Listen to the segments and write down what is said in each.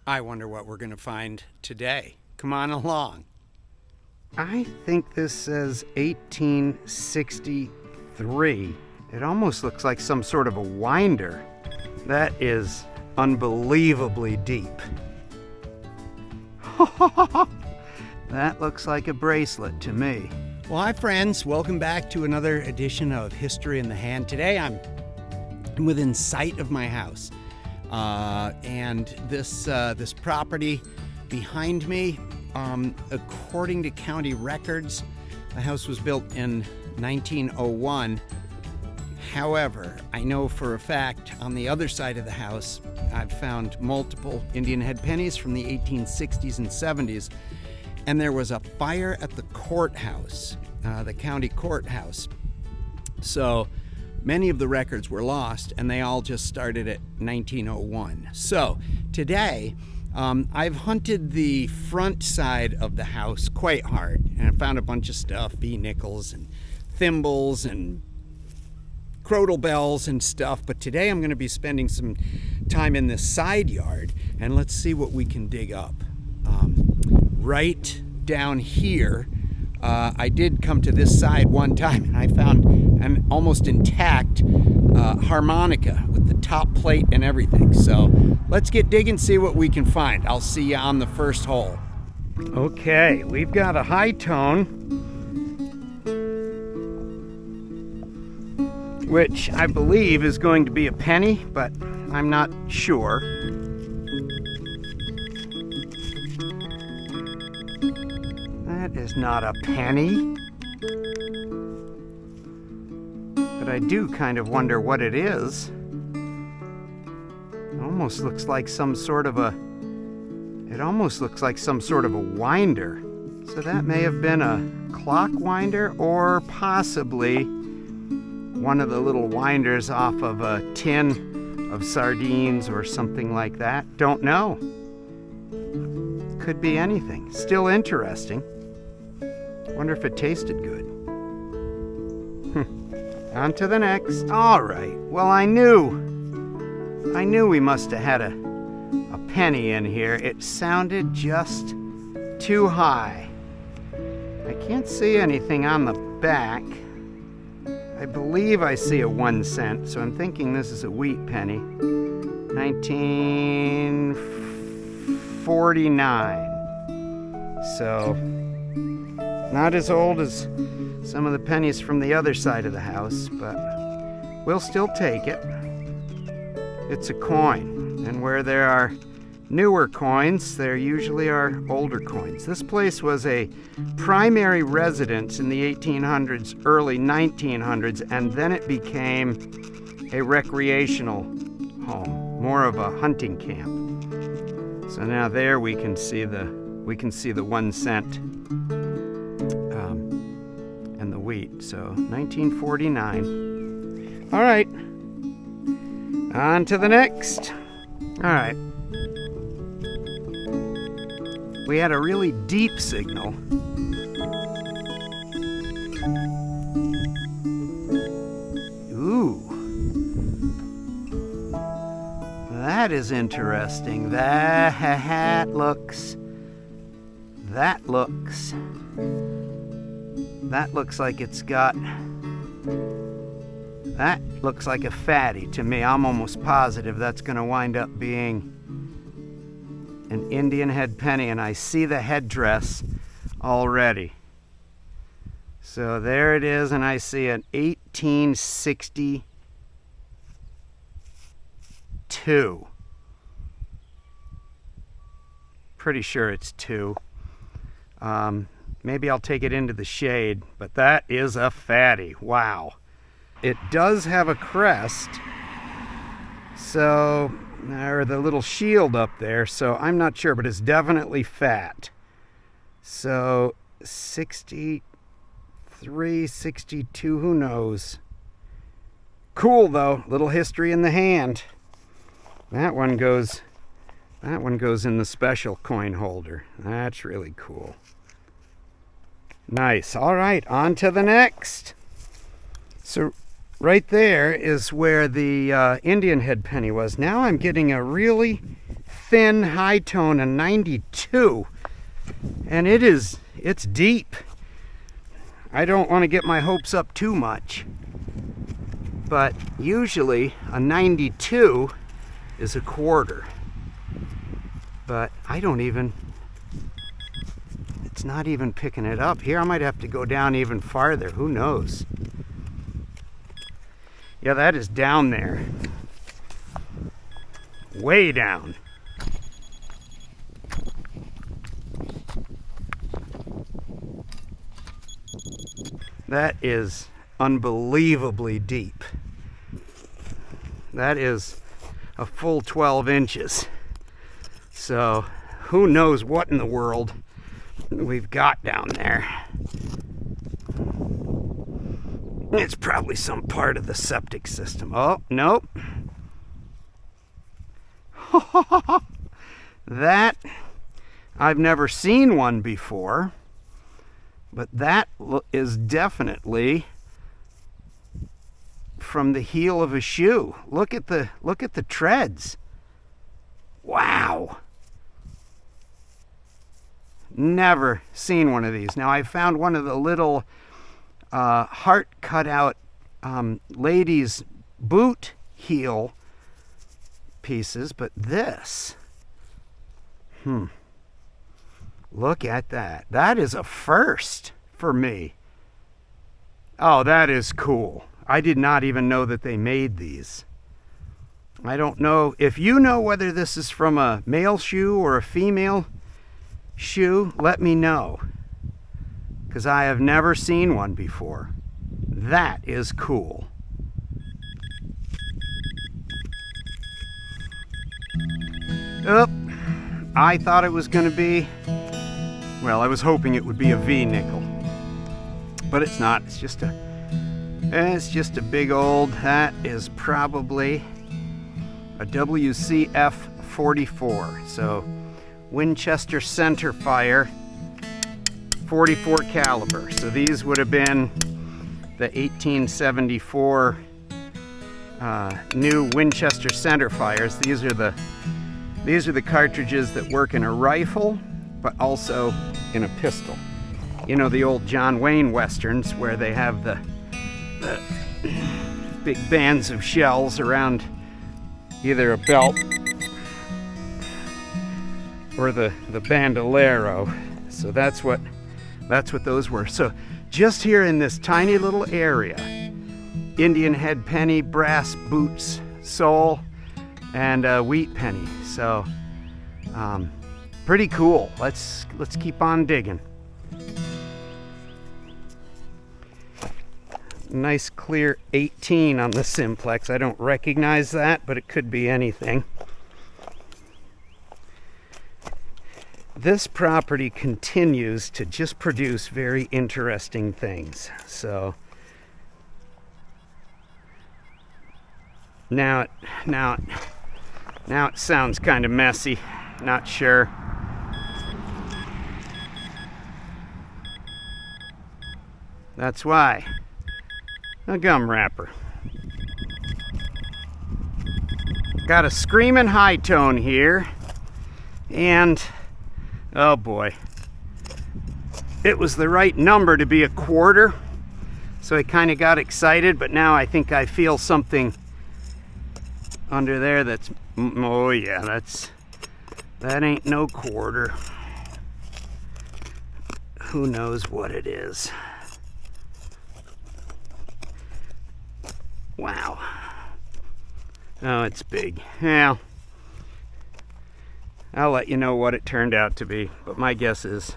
I wonder what we're going to find today. Come on along. I think this says 1863. It almost looks like some sort of a winder. That is unbelievably deep. That looks like a bracelet to me. Well, hi friends, welcome back to another edition of History in the Hand. Today I'm within sight of my house, and this property behind me, according to county records, the house was built in 1901. However, I know for a fact on the other side of the house, I've found multiple Indian head pennies from the 1860s and 70s. And there was a fire at the courthouse, the county courthouse. So many of the records were lost, and they all just started at 1901. So today, I've hunted the front side of the house quite hard, and I found a bunch of stuff, nickels and thimbles and crotal bells and stuff. But today I'm going to be spending some time in this side yard, and let's see what we can dig up. Right down here, I did come to this side one time and I found an almost intact harmonica with the top plate and everything. So let's get digging, see what we can find. I'll see you on the first hole. Okay, we've got a high tone, which I believe is going to be a penny, but I'm not sure. That is not a penny. But I do kind of wonder what it is. It almost looks like some sort of a winder. So that may have been a clock winder, or possibly one of the little winders off of a tin of sardines or something like that. Don't know. Could be anything. Still interesting. Wonder if it tasted good. On to the next. All right. Well, I knew we must have had a penny in here. It sounded just too high. I can't see anything on the back. I believe I see a 1 cent, so I'm thinking this is a wheat penny. 1949. So, not as old as some of the pennies from the other side of the house, but we'll still take it. It's a coin, and where there are newer coins, there usually are older coins. This place was a primary residence in the 1800s, early 1900s, and then it became a recreational home, more of a hunting camp. So now there we can see the 1 cent and the wheat. So 1949. All right, on to the next. All right. We had a really deep signal. Ooh. That is interesting. That looks like it's got, that looks like a fatty to me. I'm almost positive that's going to wind up being an Indian head penny, and I see the headdress already. So there it is, and I see an 1862. Pretty sure it's 2. Maybe I'll take it into the shade, but that is a fatty. Wow. It does have a crest, so, or the little shield up there, so I'm not sure, but it's definitely fat. So 63, 62, who knows? Cool though, little history in the hand. That one goes in the special coin holder. That's really cool. Nice. All right, on to the next. So right there is where the Indian head penny was. Now I'm getting a really thin high tone, a 92. And it's deep. I don't want to get my hopes up too much. But usually a 92 is a quarter. But it's not even picking it up. Here I might have to go down even farther. Who knows? Yeah, that is down there. Way down. That is unbelievably deep. That is a full 12 inches. So who knows what in the world we've got down there. It's probably some part of the septic system. Oh, nope. That, I've never seen one before, but that is definitely from the heel of a shoe. Look at the treads. Wow. Never seen one of these. Now I found one of the little heart cutout ladies' boot heel pieces, but this, look at that. That is a first for me. Oh, that is cool. I did not even know that they made these. I don't know if you know whether this is from a male shoe or a female shoe. Let me know, because I have never seen one before. That is cool. Oh, I thought it was going to be, well, I was hoping it would be a V nickel, but it's not. It's just a big old, that is probably a WCF 44. So Winchester center fire, 44 caliber. So these would have been the 1874 new Winchester center fires. These are the cartridges that work in a rifle, but also in a pistol. You know, the old John Wayne westerns where they have the big bands of shells around either a belt or the bandolero. So that's what those were. So just here in this tiny little area, Indian head penny, brass boots, sole, and wheat penny. So pretty cool. Let's keep on digging. Nice clear 18 on the Simplex. I don't recognize that, but it could be anything. This property continues to just produce very interesting things. So now it sounds kind of messy. Not sure. That's why. A gum wrapper. Got a screaming high tone here, and oh boy, it was the right number to be a quarter, so I kind of got excited, but now I think I feel something under there that's, oh yeah, that ain't no quarter. Who knows what it is. Wow. Oh, it's big. Well, I'll let you know what it turned out to be, but my guess is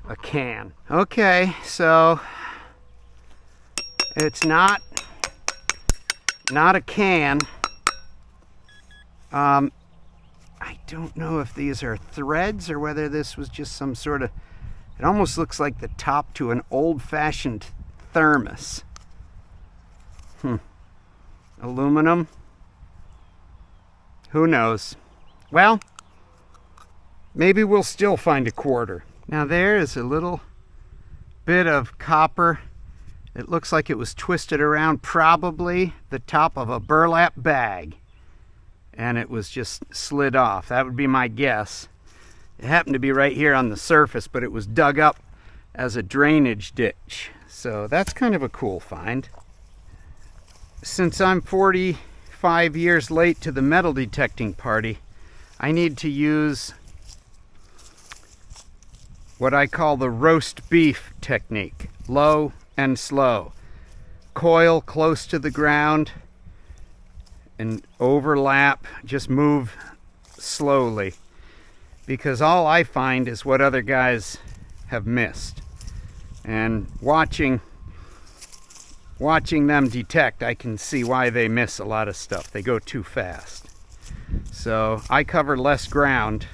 a can. Okay, so it's not a can. I don't know if these are threads or whether this was just some sort of, it almost looks like the top to an old-fashioned thermos. Aluminum. Who knows? Well, maybe we'll still find a quarter. Now there is a little bit of copper. It looks like it was twisted around probably the top of a burlap bag. and it was just slid off. That would be my guess. It happened to be right here on the surface, but it was dug up as a drainage ditch. So that's kind of a cool find. Since I'm 45 years late to the metal detecting party, I need to use what I call the roast beef technique. Low and slow. Coil close to the ground and overlap, just move slowly. Because all I find is what other guys have missed. And watching them detect, I can see why they miss a lot of stuff. They go too fast. So I cover less ground,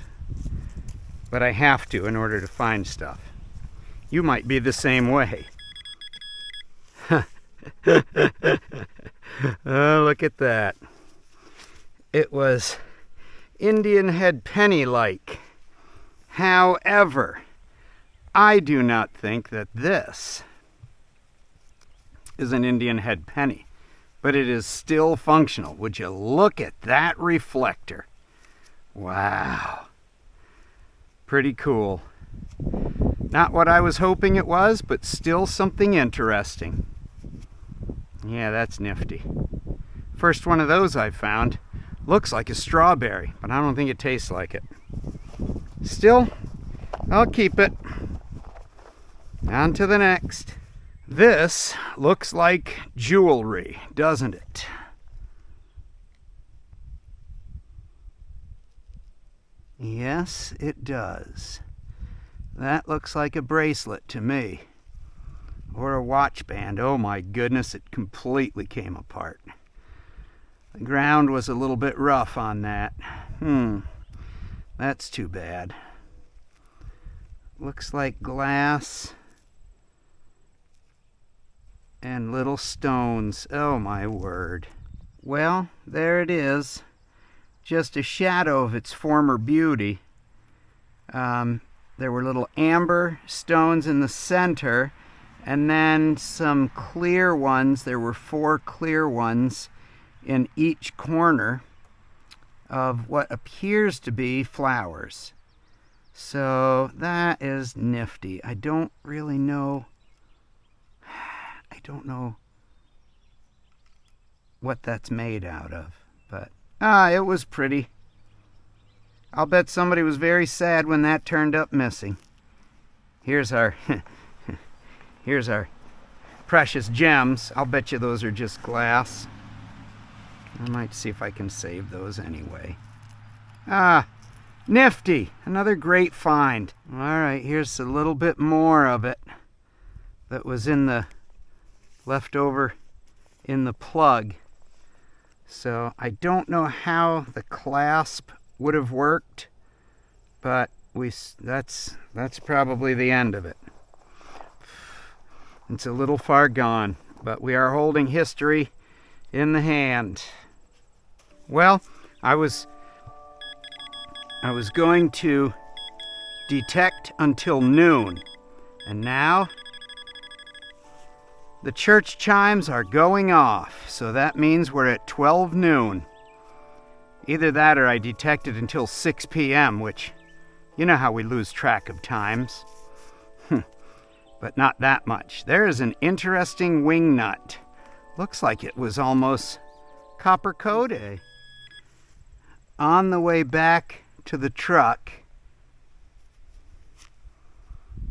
but I have to in order to find stuff. You might be the same way. Oh, look at that. It was Indian head penny-like. However, I do not think that this is an Indian head penny, but it is still functional. Would you look at that reflector? Wow. Pretty cool. Not what I was hoping it was, but still something interesting. Yeah, that's nifty. First one of those I found. Looks like a strawberry, but I don't think it tastes like it. Still, I'll keep it. On to the next. This looks like jewelry, doesn't it? Yes, it does. That looks like a bracelet to me. Or a watch band. Oh my goodness, it completely came apart. The ground was a little bit rough on that. That's too bad. Looks like glass and little stones. Oh my word. Well, there it is. Just a shadow of its former beauty. There were little amber stones in the center, and then some clear ones. There were 4 clear ones in each corner of what appears to be flowers. So that is nifty. I don't really know. I don't know what that's made out of, but it was pretty. I'll bet somebody was very sad when that turned up missing. Here's our here's our precious gems. I'll bet you those are just glass. I might see if I can save those anyway. Nifty. Another great find. All right, here's a little bit more of it that was in the leftover in the plug. So I don't know how the clasp would have worked, but that's probably the end of it. It's a little far gone, but we are holding history in the hand. Well, I was going to detect until noon, and now the church chimes are going off, so that means we're at 12 noon. Either that or I detected until 6 p.m., which, you know how we lose track of times. But not that much. There is an interesting wing nut. Looks like it was almost copper coated. On the way back to the truck,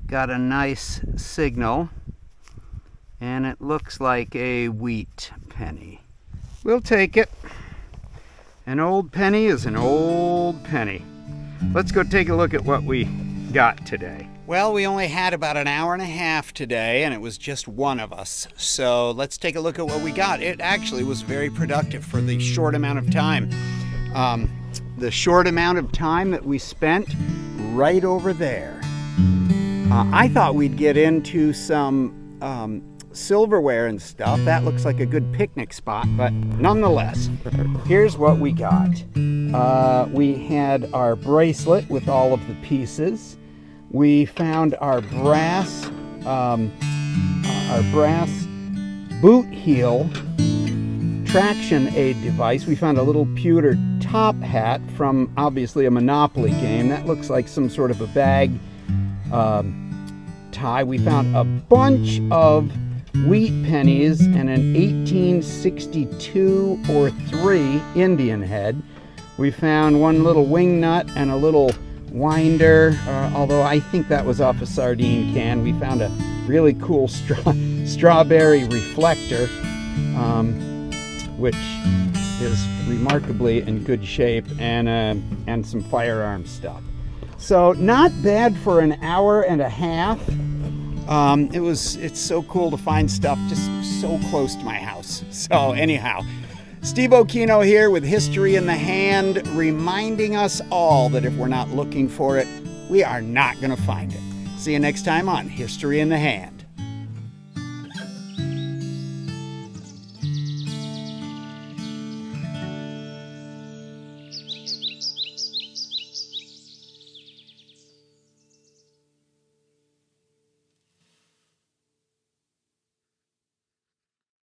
got a nice signal, and it looks like a wheat penny. We'll take it. An old penny is an old penny. Let's go take a look at what we got today. Well, we only had about an hour and a half today, and it was just one of us. So let's take a look at what we got. It actually was very productive for the short amount of time. The short amount of time that we spent right over there. I thought we'd get into some silverware and stuff. That looks like a good picnic spot, but nonetheless, here's what we got. We had our bracelet with all of the pieces. We found our brass boot heel traction aid device. We found a little pewter top hat from obviously a Monopoly game. That looks like some sort of a bag tie. We found a bunch of wheat pennies and an 1862 or 3 Indian head. We found one little wing nut and a little winder, although I think that was off a sardine can. We found a really cool strawberry reflector, which is remarkably in good shape, and some firearm stuff. So not bad for an hour and a half. It's so cool to find stuff just so close to my house. So anyhow, Steve Okino here with History in the Hand, reminding us all that if we're not looking for it, we are not going to find it. See you next time on History in the Hand.